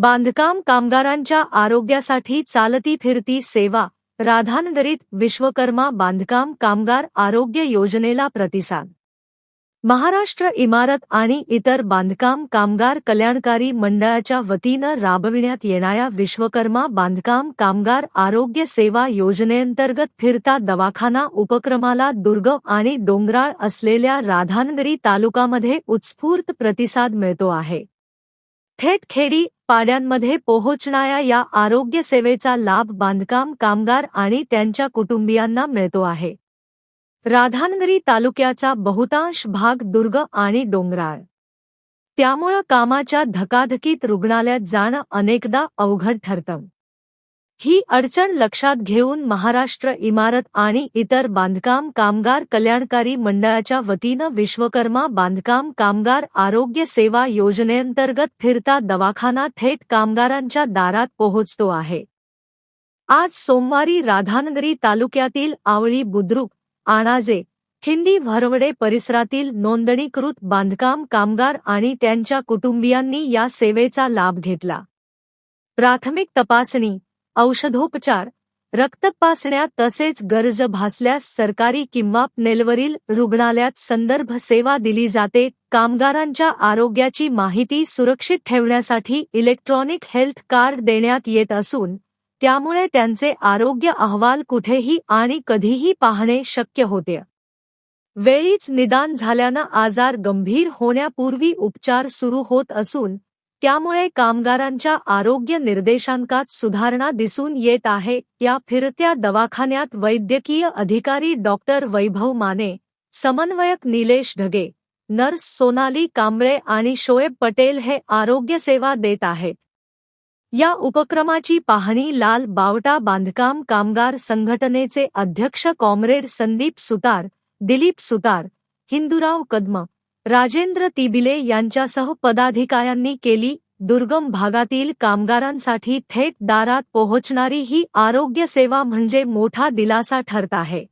बांधकाम कामगारांच्या आरोग्यासाठी चालती फिरती सेवा, राधानगरीत विश्वकर्मा बांधकाम कामगार आरोग्य योजनेला प्रतिसाद. महाराष्ट्र इमारत आणि इतर बांधकाम कामगार कल्याणकारी मंडळाच्या वतीनं राबविण्यात येणाऱ्या विश्वकर्मा बांधकाम कामगार आरोग्य सेवा योजनेअंतर्गत फिरता दवाखाना उपक्रमाला दुर्गम आणि डोंगराळ असलेल्या राधानगरी तालुक्यामध्ये उत्स्फूर्त प्रतिसाद मिळतो आहे. थेट खेडी पाड्यांमध्ये पोहोचणाऱ्या या आरोग्य सेवेचा लाभ बांधकाम कामगार आणि त्यांच्या कुटुंबियांना मिळतो आहे. राधानगरी तालुक्याचा बहुतांश भाग दुर्गम आणि डोंगराळ, त्यामुळे कामाच्या धकाधकीत रुग्णालयात जाणं अनेकदा अवघड ठरतं. ही अडचण लक्षात घेऊन महाराष्ट्र इमारत आणि इतर बांधकाम कामगार कल्याणकारी मंडळाच्या वतीनं विश्वकर्मा बांधकाम कामगार आरोग्य सेवा योजनेअंतर्गत फिरता दवाखाना थेट कामगारांच्या दारात पोहोचतो आहे. आज सोमवारी राधानगरी तालुक्यातील आवळी बुद्रुक, आणाजे, खिंडी भरवडे परिसरातील नोंदणीकृत बांधकाम कामगार आणि त्यांच्या कुटुंबियांनी या सेवेचा लाभ घेतला. प्राथमिक तपासणी, औषधोपचार, रक्ततपासण्या तसेच गरज भासल्यास सरकारी किंवा नेलवरील रुग्णालयात संदर्भ सेवा दिली जाते. कामगारांच्या आरोग्याची माहिती सुरक्षित ठेवण्यासाठी इलेक्ट्रॉनिक हेल्थ कार्ड देण्यात येत असून त्यामुळे त्यांचे आरोग्य अहवाल कुठेही आणि कधीही पाहणे शक्य होते. वेळीच निदान झाल्यानं आजार गंभीर होण्यापूर्वी उपचार सुरू होत असून त्यामुळे कामगारांच्या आरोग्य निर्देशांकात सुधारणा दिसून येत आहे. या फिरत्या दवाखान्यात वैद्यकीय अधिकारी डॉक्टर वैभव माने, समन्वयक निलेश ढगे, नर्स सोनाली कांबळे आणि शोएब पटेल हे आरोग्य सेवा देत आहेत. या उपक्रमाची पाहणी लाल बावटा बांधकाम कामगार संघटनेचे अध्यक्ष कॉम्रेड संदीप सुतार, दिलीप सुतार, हिंदूराव कदम, राजेंद्र तिबिले यांच्यासह पदाधिकाऱ्यांनी केली. दुर्गम भागातील कामगारांसाठी थेट दारात पोहोचणारी ही आरोग्य सेवा म्हणजे मोठा दिलासा ठरत आहे.